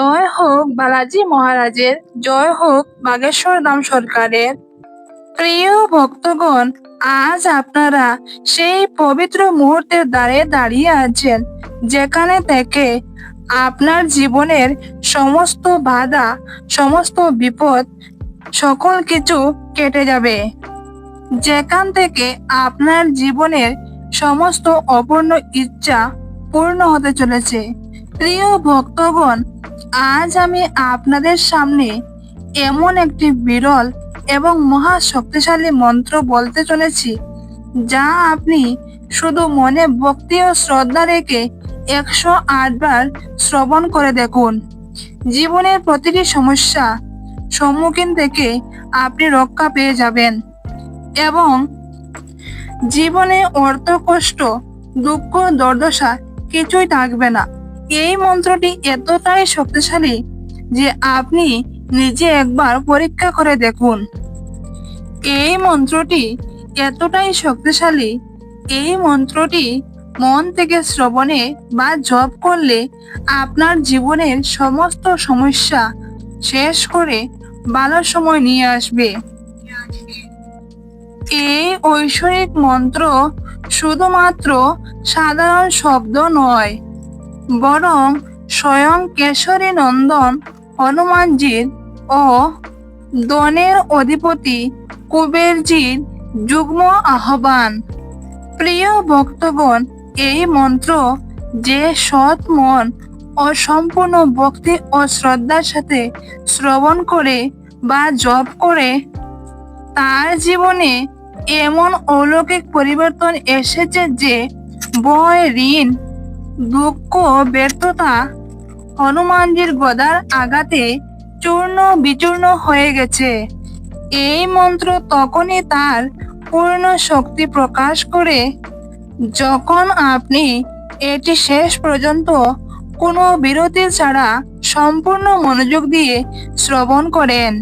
জয় হোক বালাজি মহারাজের, জয় হোক বাগেশ্বর ধাম সরকারের। প্রিয় ভক্তগণ, আজ আপনারা সেই পবিত্র মুহূর্তের দ্বারে দাঁড়িয়ে আছেন, যেখানে থেকে আপনার জীবনের সমস্ত বাধা, সমস্ত বিপদ, সকল কিছু কেটে যাবে। যেখান থেকে আপনার জীবনের সমস্ত অপূর্ণ ইচ্ছা পূর্ণ হতে চলেছে। প্রিয় ভক্তগণ, আজ আমি আপনাদের সামনে এমন একটি বিরল এবং মহা শক্তিশালী মন্ত্র বলতে চলেছি, যা আপনি শুধু মনে ভক্তি ও শ্রদ্ধা রেখে 108 বার শ্রবণ করে দেখুন। জীবনের প্রতিটি সমস্যা সম্মুখীন থেকে আপনি রক্ষা পেয়ে যাবেন এবং জীবনে অর্থ, কষ্ট, দুঃখ, দুর্দশা কিছুই থাকবে না। এই মন্ত্রটি এতটাই শক্তিশালী যে আপনি নিজে একবার পরীক্ষা করে দেখুন। এই মন্ত্রটি এতটাই শক্তিশালী, এই মন্ত্রটি মন থেকে শ্রবণে বা জপ করলে আপনার জীবনের সমস্ত সমস্যা শেষ করে ভালো সময় নিয়ে আসবে। এই ঐশ্বরিক মন্ত্র শুধুমাত্র সাধারণ শব্দ নয়, বরং স্বয়ং কেশরী নন্দন হনুমানজির ও ধনের অধিপতি কুবেরজির যুগ্ম আহ্বান। প্রিয় ভক্তগণ, এই মন্ত্র যে সৎ মন ও সম্পূর্ণ ভক্তি ও শ্রদ্ধার সাথে শ্রবণ করে বা জপ করে, তার জীবনে এমন অলৌকিক পরিবর্তন এসেছে যে ভয়, ঋণ, দুঃখ, ব্যর্থতা হনুমানজির গদার আঘাতে চূর্ণ বিচূর্ণ হয়ে গেছে। এই মন্ত্র তখনই তার পূর্ণ শক্তি প্রকাশ করে যখন আপনি এটি শেষ পর্যন্ত কোনো বিরতি ছাড়া সম্পূর্ণ মনোযোগ দিয়ে শ্রবণ করেন।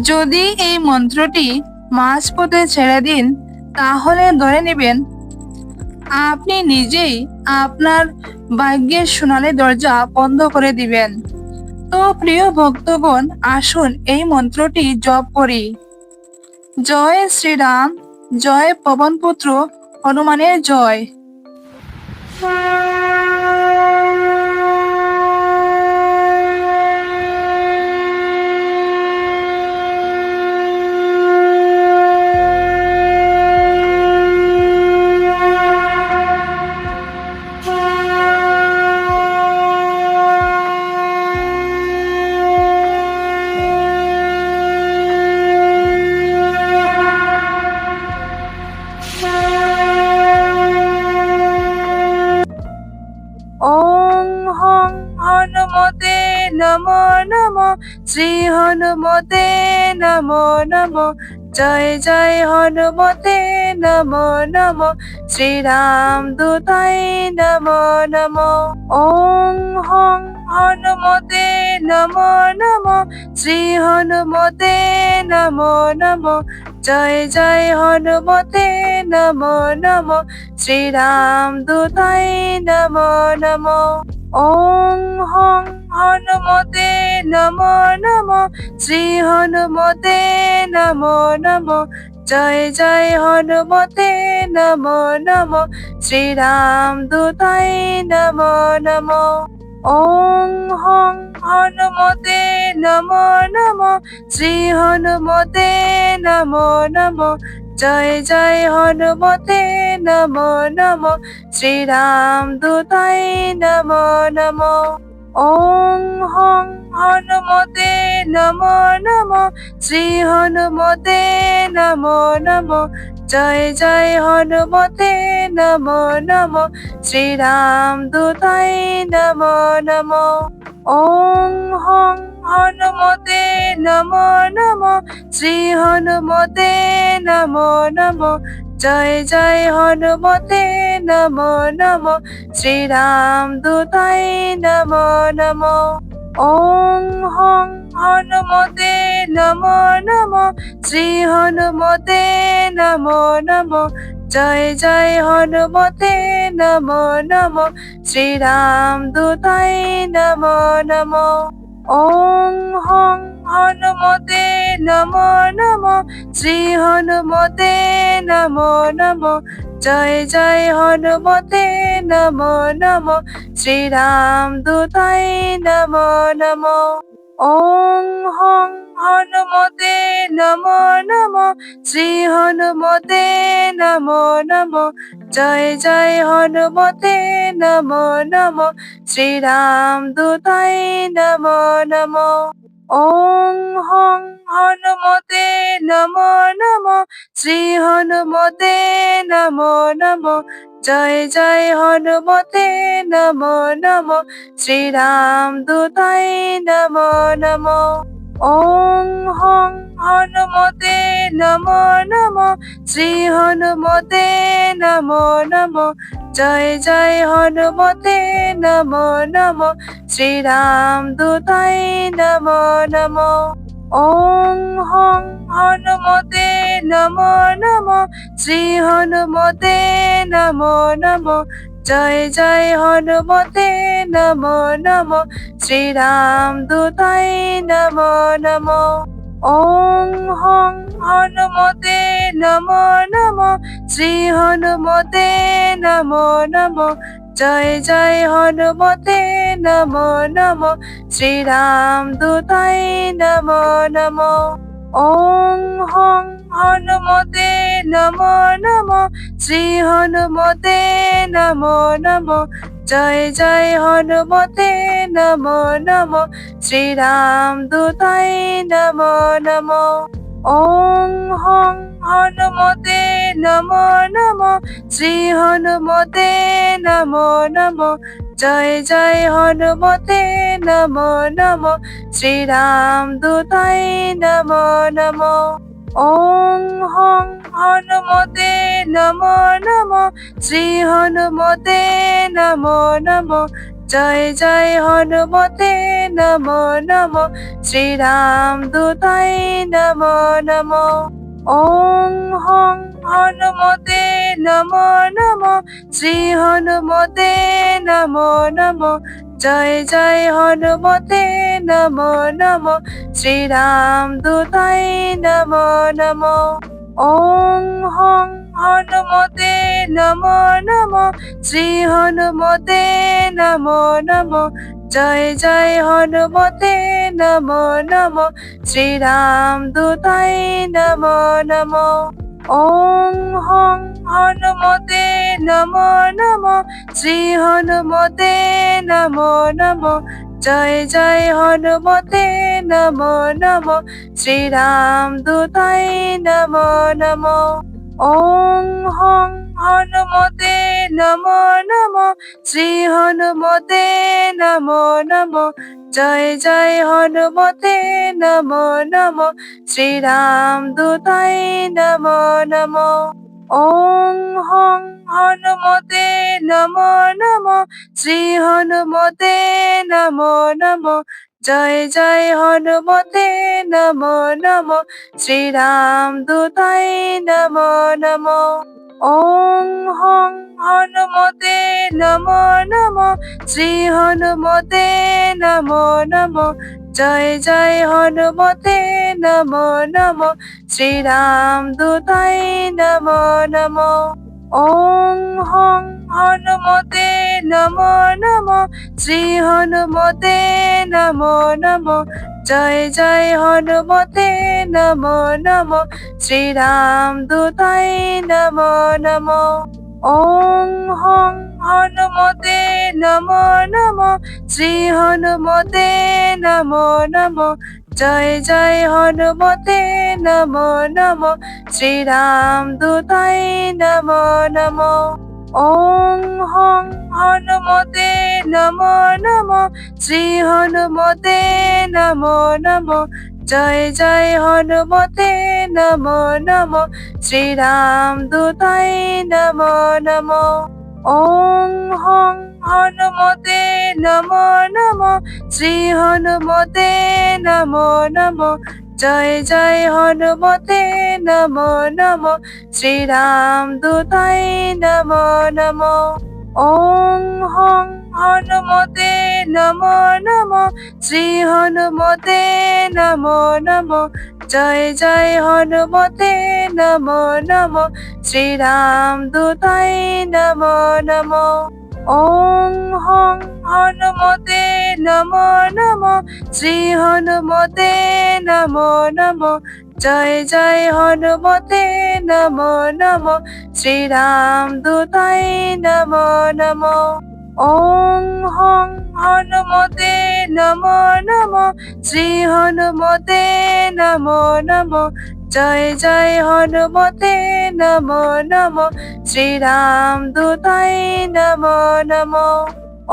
যদি এই মন্ত্রটি মাঝপথে ছেড়ে দিন, তাহলে ধরে নেবেন আপনি নিজেই আপনার ভাগ্যের সোনালী দরজা বন্ধ করে দিবেন। তো প্রিয় ভক্তগণ, আসুন এই মন্ত্রটি জপ করি। জয় শ্রীরাম, জয় পবনপুত্র হনুমানের জয়। ওং হং হনুমতে নমো নমো, শ্রী হনুমতে নমো নমো, জয় জয় হনুমতে নমো নমো, শ্রীরাম দূতায় নমো নমো। ওং হং হনুমতে নমো নমো, শ্রী হনুমতে নমো নমো, জয় জয় হনুমতে নমো নমো, শ্রীরাম দূতায় নমো নমো। ওং হং হনুমতে নমো নমো, শ্রী হনুমতে নমো নমো, জয় জয় হনুমতে নমো নমো, শ্রীরাম দূতায় নমো নমো। ওং হং হনুমতে নমো নমো, শ্রী হনুমতে নমো নমো, জয় জয় হনুমতে নমো নমো, শ্রীরাম দূতায় নমো নমো। ওং হং হনুমতে নমো নমো, শ্রী হনুমতে নমো নমো, জয় জয় হনুমতে নমো নমো, শ্রীরাম দূতায় নমো নমো। ওং হং হনুমতে নমো নমো, শ্রী হনুমতে নমো নমো, জয় জয় হনুমতে নমো নমো, শ্রীরাম দূতায় নমো নমো। ওং হং হনুমতে নমো নমো, শ্রী হনুমতে নমো নমো, জয় জয় হনুমতে নমো নমো, শ্রীরাম দূতায় নমো নমো। ওং হং হনুমতে নমো নমো, শ্রী হনুমতে নমো নমো, জয় জয় হনুমতে নমো নমো, শ্রীরাম দূতায় নমো নমো। ওং হং হনুমতে নমো নমো, শ্রী হনুমতে নমো নমো, জয় জয় হনুমতে নমো নমো, শ্রীরাম দূতায় নমো নমো। ওং হং হনুমতে নমো নমো, শ্রী হনুমতে নমো নমো, জয় জয় হনুমতে নমো নমো, শ্রীরাম দূতায় নমো নমো। ওং হং হনুমতে নমো নমো, শ্রী হনুমতে নমো নমো, জয় জয় হনুমতে নমো নমো, শ্রীরাম দূতায় নমো নমো। ওং হং হনুমতে নমো নমো, শ্রী হনুমতে নমো নমো, জয় জয় হনুমতে নমো নমো, শ্রীরাম দূতায় নমো নমো। ওং হং হনুমতে নমো নমো, শ্রী হনুমতে নমো নমো, জয় জয় হনুমতে নমো নমো, শ্রীরাম দূতায় নমো নমো। ওং হং হনুমতে নমো নমো, শ্রী হনুমতে নমো নমো, জয় জয় হনুমতে নমো নমো, শ্রীরাম দূতায় নমো নমো। ওং হং হনুমতে নমো নমো, শ্রী হনুমতে নমো নমো, জয় জয় হনুমতে নমো নমো, শ্রীরাম দূতায় নমো নমো। ওং হং হনুমতে নমো নমো, শ্রী হনুমতে নমো নমো, জয় জয় হনুমতে নমো নমো, শ্রীরাম দূতায় নমো নমো। ওং হং হনুমতে নমো নমো, শ্রী হনুমতে নমো নমো, জয় জয় হনুমতে নমো নমো, শ্রীরাম দূতায় নমো নমো। ওং হং হনুমতে নমো নমো, শ্রী হনুমতে নমো নমো, জয় জয় হনুমতে নমো নমো, শ্রীরাম দূতায় নমো নমো। ওং হং হনুমতে নমো নমো, শ্রী হনুমতে নমো নমো, জয় জয় হনুমতে নমো নমো, শ্রীরাম দূতায় নমো নমো। ওং হং হনুমতে নমো নমো, শ্রী হনুমতে নমো নমো, জয় জয় হনুমতে নমো নমো, শ্রীরাম দূতায় নমো নমো। ওং হং হনুমতে নমো নমো, শ্রী হনুমতে নমো নমো, জয় জয় হনুমতে নমো নমো, শ্রীরাম দূতায় নমো নমো। ওং হং হনুমতে নমো নমো, শ্রী হনুমতে নমো নমো, জয় জয় হনুমতে নমো নমো, শ্রীরাম দূতায় নমো নমো। ওং হং হনুমতে নমো নমো, শ্রী হনুমতে নমো নমো, জয় জয় হনুমতে নমো নমো, শ্রীরাম দূতায় নমো নমো। ওং হং হনুমতে নমো নমো, শ্রী হনুমতে নমো নমো, জয় জয় হনুমতে নমো নমো, শ্রীরাম দূতায় নমো নমো। ওং হং হনুমতে নমো নমো, শ্রী হনুমতে নমো নমো, জয় জয় হনুমতে নমো নমো, শ্রীরাম দূতায় নমো নমো। ওং হং হনুমতে নমো নমো, শ্রী হনুমতে নমো নমো, জয় জয় হনুমতে নমো নমো, শ্রীরাম দূতায় নমো নমো। ওং হং হনুমতে নমো নমো, শ্রী হনুমতে নমো নমো, জয় জয় হনুমতে নমো নমো, শ্রীরাম দূতায় নমো নমো। ওং হং হনুমতে নমো নমো, শ্রী হনুমতে নমো নমো, জয় জয় হনুমতে নমো নমো, শ্রীরাম দূতায় নমো নমো। ওং হং হনুমতে নমো নমো, শ্রী হনুমতে নমো নমো, জয় জয় হনুমতে নমো নমো, শ্রীরাম দূতায় নমো নমো।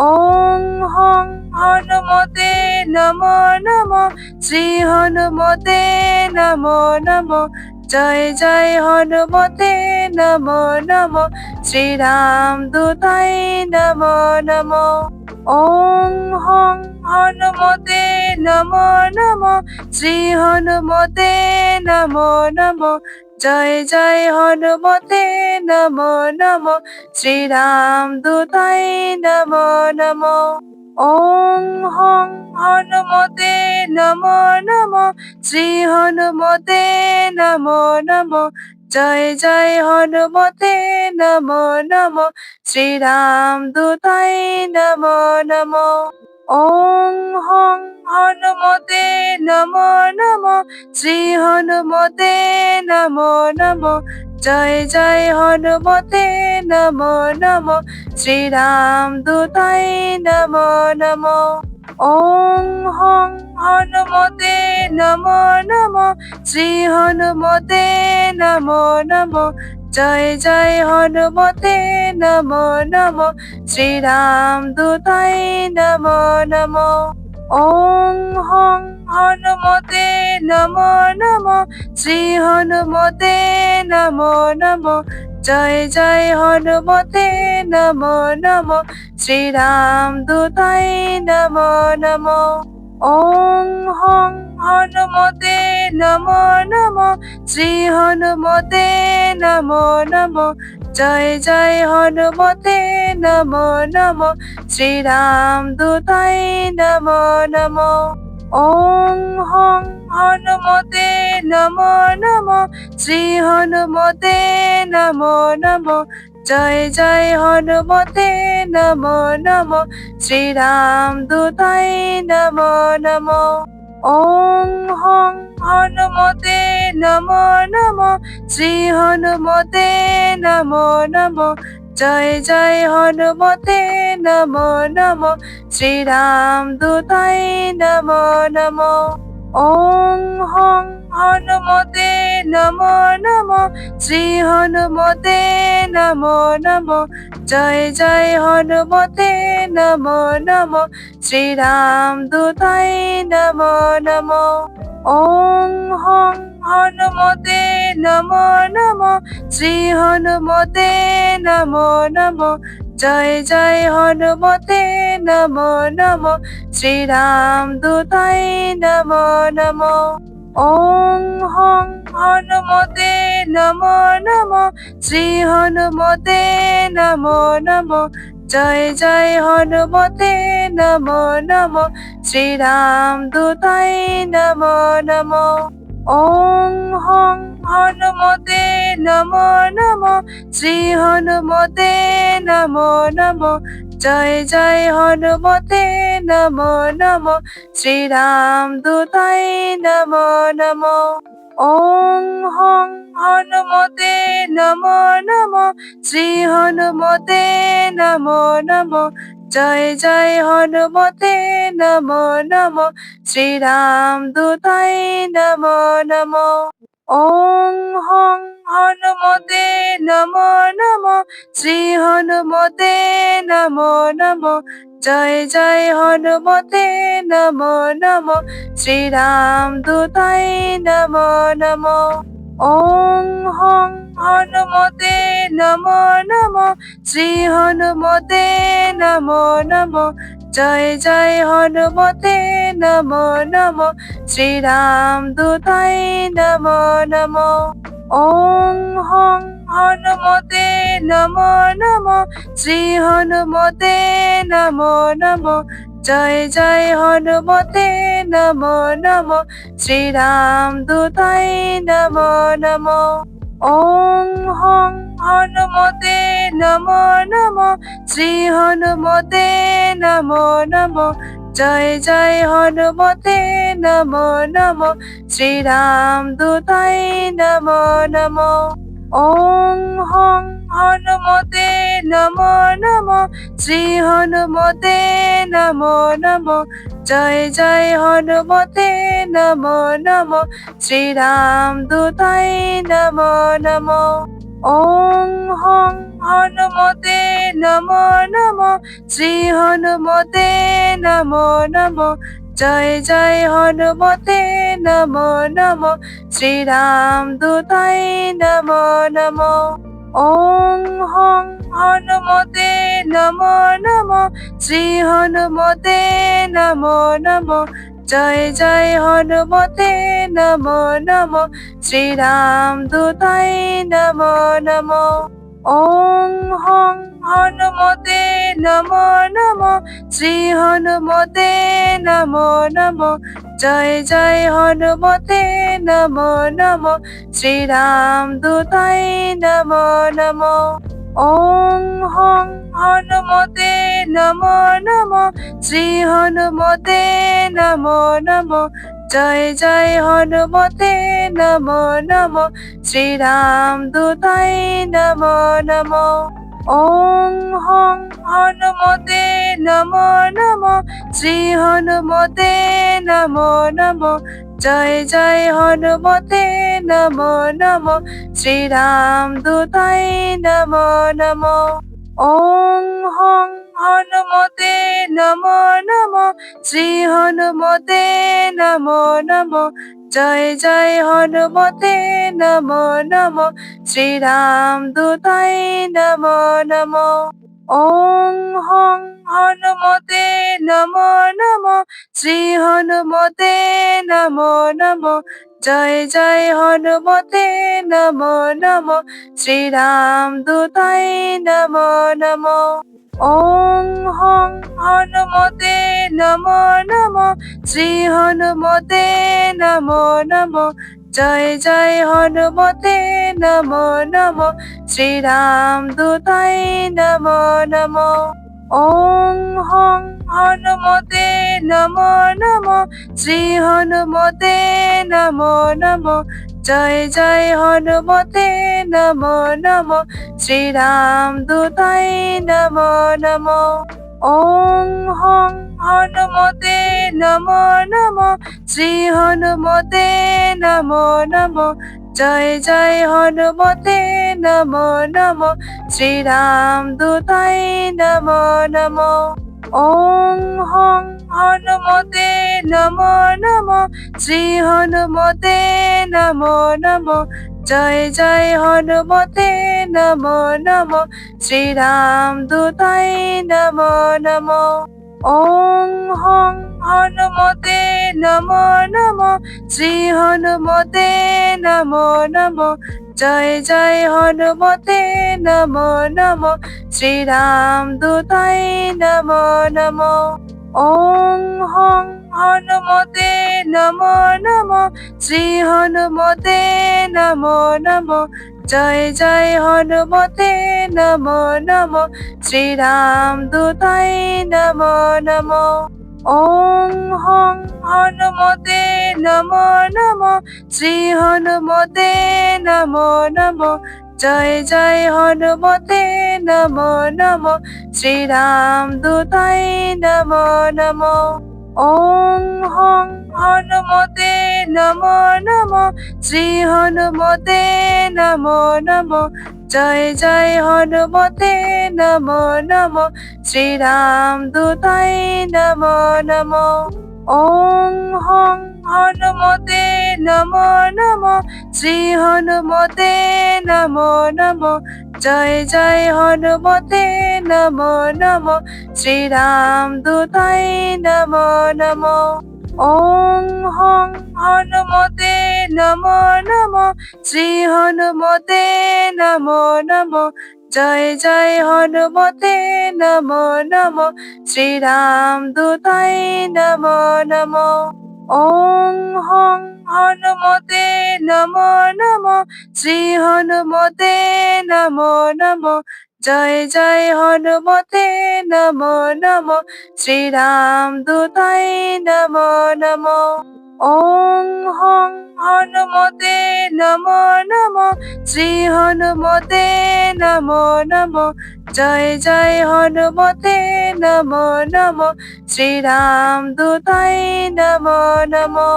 ওং হং হনুমতে নমো নমো, শ্রী হনুমতে নমো নমো, জয় জয় হনুমতে নমো নমো, শ্রীরাম দূতায় নমো নমো। ওং হং হনুমতে নমো নমো, শ্রী হনুমতে নমো নমো, জয় জয় হনুমতে নমো নমো, শ্রীরাম দূতায় নমো নমো। ওং হং হনুমতে নমো নমো, শ্রী হনুমতে নমো নমো, জয় জয় হনুমতে নমো নমো, শ্রীরাম দূতায় নমো নমো। ওং হং হনুমতে নমো নমো, শ্রী হনুমতে নমো নমো, জয় জয় হনুমতে নমো নমো, শ্রীরাম দূতায় নমো নমো। ওং হং হনুমতে নমো নমো, শ্রী হনুমতে নমো নমো, জয় জয় হনুমতে নমো নমো, শ্রীরাম দূতায় নমো নমো। ওং হং হনুমতে নমো নমো, শ্রী হনুমতে নমো নমো, জয় জয় হনুমতে নমো নমো, শ্রীরাম দূতায় নমো নমো। ওং হং হনুমতে নমো নমো, শ্রী হনুমতে নমো নমো, জয় জয় হনুমতে নমো নমো, শ্রীরাম দূতায় নমো নমো। ওং হং হনুমতে নমো নমো, শ্রী হনুমতে নমো নমো, জয় জয় হনুমতে নমো নমো, শ্রীরাম দূতায় নমো নমো। ওং হং হনুমতে নমো নমো, শ্রী হনুমতে নমো নমো, জয় জয় হনুমতে নমো নমো, শ্রীরাম দূতায় নমো নমো। ওং হং হনুমতে নমো নমো, শ্রী হনুমতে নমো নমো, জয় জয় হনুমতে নমো নমো, শ্রীরাম দূতায় নমো নমো। ওং হং হনুমতে নমো নমো, শ্রী হনুমতে নমো নমো, জয় জয় হনুমতে নমো নমো, শ্রীরাম দূতায় নমো নমো। ওং হং হনুমতে নমো নমো, শ্রী হনুমতে নমো নমো, জয় জয় হনুমতে নমো নমো, শ্রীরাম দূতায় নমো নমো। ওং হং হনুমতে নমো নমো, শ্রী হনুমতে নমো নমো, জয় জয় হনুমতে নমো নমো, শ্রীরাম দূতায় নমো নমো। ওং হং হনুমতে নমো নমো, শ্রী হনুমতে নমো নমো, জয় জয় হনুমতে নমো নমো, শ্রীরাম দূতায় নমো নমো। ওং হং হনুমতে নমো নমো, শ্রী হনুমতে নমো নমো, জয় জয় হনুমতে নমো নমো, শ্রীরাম দূতায় নমো নমো। ওং হং হনুমতে নমো নমো, শ্রী হনুমতে নমো নমো, জয় জয় হনুমতে নমো নমো, শ্রীরাম দূতায় নমো নমো। ওং হং হনুমতে নমো নমো, শ্রী হনুমতে নমো নমো। জয় জয় হনুমতে নমো নমো, শ্রীরাম দূতায় নমো নমো। ওং হং হনুমতে নমো নমো, শ্রী হনুমতে নমো নমো। জয় জয় হনুমতে নমো নমো, শ্রীরাম দূতায় নমো নমো। ওং হং হনুমতে নমো নমো, শ্রী হনুমতে নমো নমো। জয় জয় হনুমতে নমো নমো, শ্রীরাম দূতায় নমো নমো। ওং হং হনুমতে নমো নমো, শ্রী হনুমতে নমো নমো। জয় জয় হনুমতে নমো নমো, শ্রীরাম দূতায় নমো নমো। ওং হং হনুমতে নমো নমো, শ্রী হনুমতে নমো নমো। জয় জয় হনুমতে নমো নমো, শ্রীরাম দূতায় নমো নমো। ওং হং হনুমতে নমো নমো, শ্রী হনুমতে নমো নমো। জয় জয় হনুমতে নমো নমো, শ্রীরাম দূতায় নমো নমো। ওং হং হনুমতে নমো নমো, শ্রী হনুমতে নমো নমো। জয় জয় হনুমতে নমো নমো, শ্রীরাম দূতায় নমো নমো। ওং হং হনুমতে নমো নমো, শ্রী হনুমতে নমো নমো। জয় জয় হনুমতে নমো নমো, শ্রীরাম দূতায় নমো নমো। ওং হং হনুমতে নমো নমো, শ্রী হনুমতে নমো নমো। জয় জয় হনুমতে নমো নমো, শ্রীরাম দূতায় নমো নমো। ওং হং হনুমতে নমো নমো, শ্রী হনুমতে নমো নমো। জয় জয় হনুমতে নমো নমো, শ্রীরাম দূতায় নমো নমো। ওং হং হনুমতে নমো নমো, শ্রী হনুমতে নমো নমো। জয় জয় হনুমতে নমো নমো, শ্রীরাম দূতায় নমো নমো। ওং হং হনুমতে নমো নমো, শ্রী হনুমতে নমো নমো। জয় জয় হনুমতে নমো নমো, শ্রীরাম দূতায় নমো নমো। ওং হং হনুমতে নমো নমো, শ্রী হনুমতে নমো নমো। জয় জয় হনুমতে নমো নমো, শ্রীরাম দূতায় নমো নমো। ওং হং হনুমতে নমো নমো, শ্রী হনুমতে নমো নমো। জয় জয় হনুমতে নমো নমো, শ্রীরাম দূতায় নমো নমো। ওং হং হনুমতে নমো নমো, শ্রী হনুমতে নমো নমো। জয় জয় হনুমতে নমো নমো, শ্রীরাম দূতায় নমো নমো। ওং হং হনুমতে নমো নমো, শ্রী হনুমতে নমো নমো। জয় জয় হনুমতে নমো নমো, শ্রীরাম দূতায় নমো নমো। ওং হং হনুমতে নমো নমো, শ্রী হনুমতে নমো নমো। জয় জয় হনুমতে নমো নমো, শ্রীরাম দূতায় নমো নমো। ওং হং হনুমতে নমো নমো, শ্রী হনুমতে নমো নমো। জয় জয় হনুমতে নমো নমো, শ্রীরাম দূতায় নমো নমো। ওং হং হনুমতে নমো নমো, শ্রী হনুমতে নমো নমো। জয় জয় হনুমতে নমো নমো, শ্রীরাম দূতায় নমো নমো। ওং হং হনুমতে নমো নমো, শ্রী হনুমতে নমো নমো। জয় জয় হনুমতে নমো নমো, শ্রীরাম দূতায় নমো নমো। ওং হং হনুমতে নমো নমো, শ্রী হনুমতে নমো নমো। জয় জয় হনুমতে নমো নমো, শ্রীরাম দূতায় নমো নমো। ওং হং হনুমতে নমো নমো, শ্রী হনুমতে নমো নমো। জয় জয় হনুমতে নমো নমো, শ্রীরাম দূতায় নমো নমো।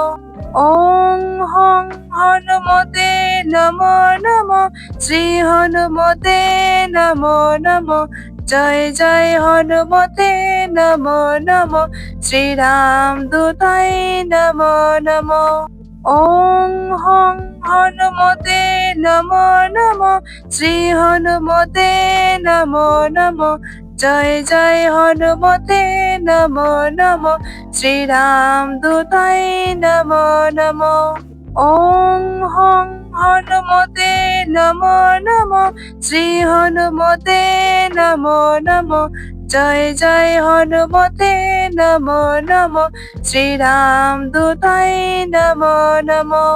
ওং হং হনুমতে নমো নমো, শ্রী হনুমতে নমো নমো। জয় জয় হনুমতে নমো নমো, শ্রীরাম দূতায় নমো নমো। ওং হং হনুমতে নমো নমো, শ্রী হনুমতে নমো নমো। জয় জয় হনুমতে নমো নমো, শ্রীরাম দূতায় নমো নমো। ওং হং হনুমতে নমো নমো, শ্রী হনুমতে নমো নমো। জয় জয় হনুমতে নমো নমো, শ্রীরাম দূতায় নমো নমো।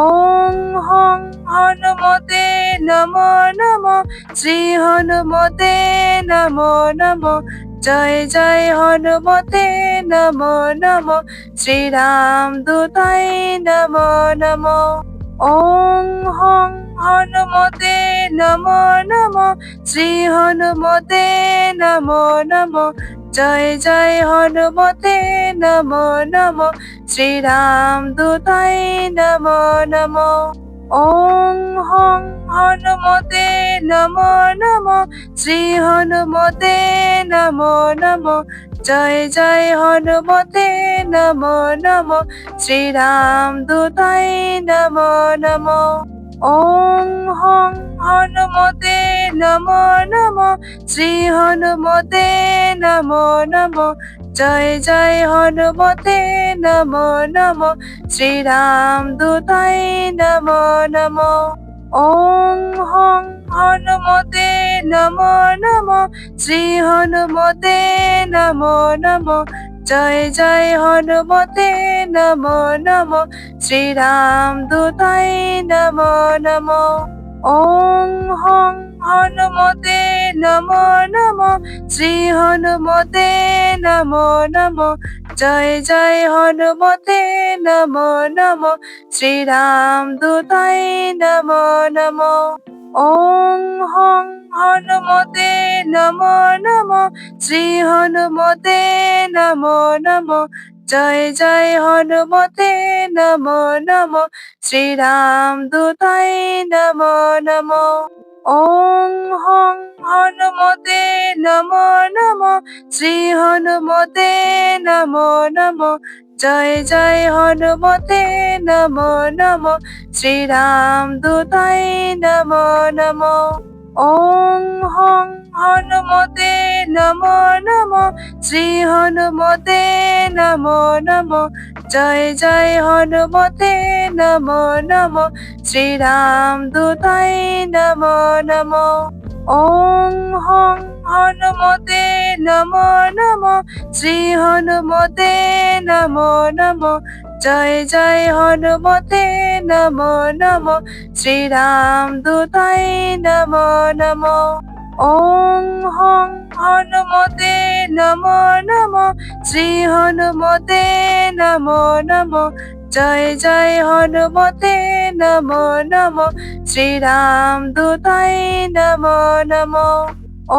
ওং হং হনুমতে নমো নমো, শ্রী হনুমতে নমো নমো। জয় জয় হনুমতে নমো নমো, শ্রীরাম দূতায় নমো নমো। ওং হং হনুমতে নমো নমো, শ্রী হনুমতে নমো নমো। জয় জয় হনুমতে নমো নমো, শ্রীরাম দূতায় নমো নমো। ওং হং হনুমতে নমো নমো, শ্রী হনুমতে নমো নমো। জয় জয় হনুমতে নমো নমো, শ্রীরাম দূতায় নমো নমো। ওং হং হনুমতে নমো নমো, শ্রী হনুমতে নমো নমো। জয় জয় হনুমতে নমো নমো, শ্রীরাম দূতায় নমো নমো। ওং হং হনুমতে নমো নমো, শ্রী হনুমতে নমো নমো। জয় জয় হনুমতে নমো নমো, শ্রীরাম দূতায় নমো নমো। ওং হং হনুমতে নমো নমো, শ্রী হনুমতে নমো নমো। জয় জয় হনুমতে নমো নমো, শ্রীরাম দূতায় নমো নমো। ওং হং হনুমতে নমো নমো, শ্রী হনুমতে নমো নমো। জয় জয় হনুমতে নমো নমো, শ্রীরাম দূতায় নমো নমো। ওং হং হনুমতে নমো নমো, শ্রী হনুমতে নমো নমো। জয় জয় হনুমতে নমো নমো, শ্রীরাম দূতায় নমো নমো। ওং হং হনুমতে নমো নমো, শ্রী হনুমতে নমো নমো। জয় জয় হনুমতে নমো নমো, শ্রীরাম দূতায় নমো নমো। ওং হং হনুমতে নমো নমো, শ্রী হনুমতে নমো নমো। জয় জয় হনুমতে নমো নমো, শ্রীরাম দূতায় নমো নমো। ওং হং হনুমতে নমো নমো, শ্রী হনুমতে নমো নমো। জয় জয় হনুমতে নমো নমো, শ্রীরাম দূতায় নমো নমো।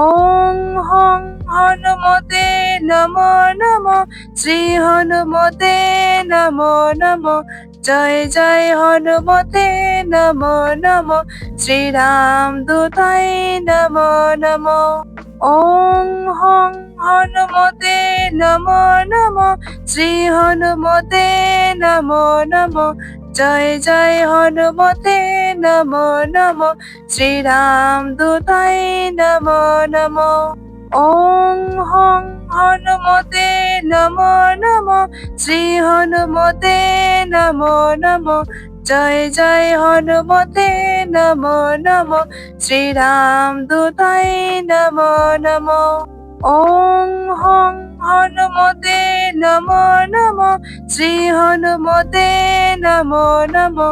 ওং হং হনুমতে নমো নমো, শ্রী হনুমতে নমো নমো। জয় জয় হনুমতে নমো নমো, শ্রীরাম দূতায় নমো নমো। ওং হং হনুমতে নমো নমো, শ্রী হনুমতে নমো নমো। জয় জয় হনুমতে নমো নমো, শ্রীরাম দূতায় নমো নমো। ওং হং হনুমতে নমো নমো, শ্রী হনুমতে নমো নমো। জয় জয় হনুমতে নমো নমো, শ্রীরাম দূতায় নমো নমো। ওং হং হনুমতে নমো নমো, শ্রী হনুমতে নমো নমো।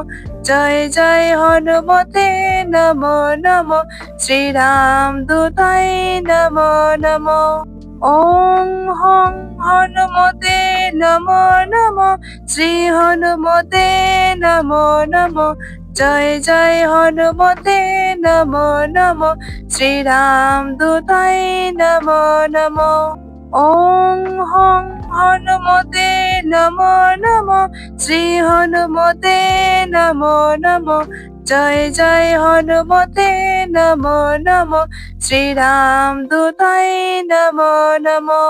জয় জয় হনুমতে নমো নমো, শ্রীরাম দূতায় নমো নমো। ওং হং হনুমতে নমো নমো, শ্রী হনুমতে নমো নমো। জয় জয় হনুমতে নমো নমো, শ্রীরাম দূতায় নমো নমো। ওং হং হনুমতে নমো নমো, শ্রী হনুমতে নমো নমো। জয় জয় হনুমতে নমো নমো, শ্রীরাম দূতায় নমো নমো।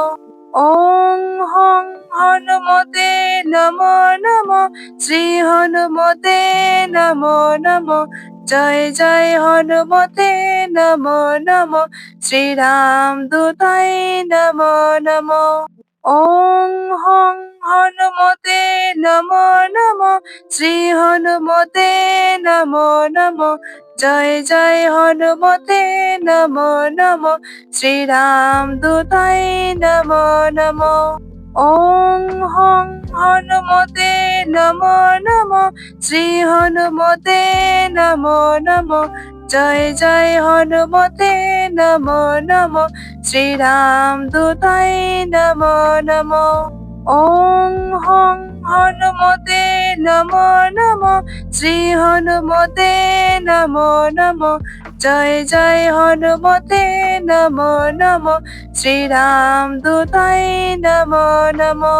ওং হং হনুমতে নমো নমো, শ্রী হনুমতে নমো নমো। জয় জয় হনুমতে নমো নমো, শ্রীরাম দূতায় নমো নমো। ওং হং হনুমতে নমো নমো, শ্রী হনুমতে নমো নমো। জয় জয় হনুমতে নমো নমো, শ্রীরাম দূতায় নমো নমো। ওং হং হনুমতে নমো নমো, শ্রী হনুমতে নমো নমো। জয় জয় হনুমতে নমো নমো, শ্রীরাম দূতায় নমো নমো। ওং হং হনুমতে নমো নমো, শ্রী হনুমতে নমো নমো। জয় জয় হনুমতে নমো নমো, শ্রীরাম দূতায় নমো নমো।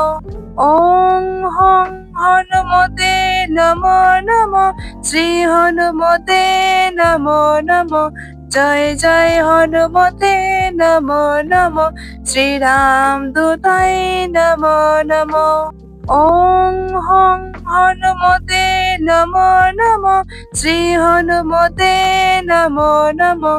ওং হং হনুমতে নমো নমো, শ্রী হনুমতে নমো নমো। জয় জয় হনুমতে নমো নমো, শ্রীরাম দূতায় নমো নমো। ওং হং হনুমতে নমো নমো, শ্রী হনুমতে নমো নমো।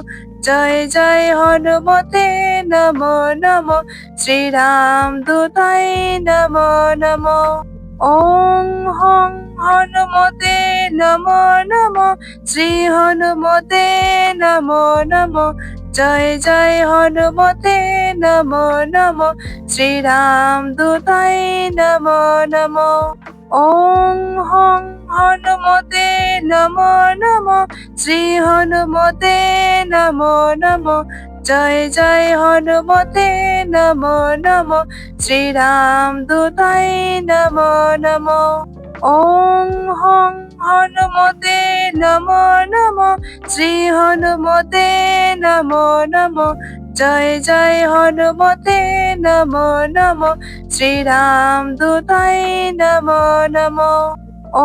জয় জয় হনুমতে নমো নমো, শ্রীরাম দূতায় নমো নমো। ওং হং হনুমতে নমো নমো, শ্রী হনুমতে নমো নমো। জয় জয় হনুমতে নমো নমো, শ্রীরাম দূতায় নমো নমো। ওং হং হনুমতে নমো নমো, শ্রী হনুমতে নমো নমো। জয় জয় হনুমতে নমো নমো, শ্রীরাম দূতায় নমো নমো। ওং হং হনুমতে নমো নমো, শ্রী হনুমতে নমো নমো। জয় জয় হনুমতে নমো নমো, শ্রীরাম দূতায় নমো নমো।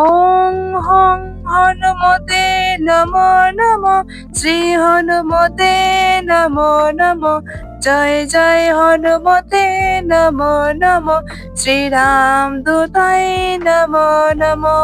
ওং হং হনুমতে নমো নমো, শ্রী হনুমতে নমো নমো। জয় জয় হনুমতে নমো নমো, শ্রীরাম দূতায় নমো নমো।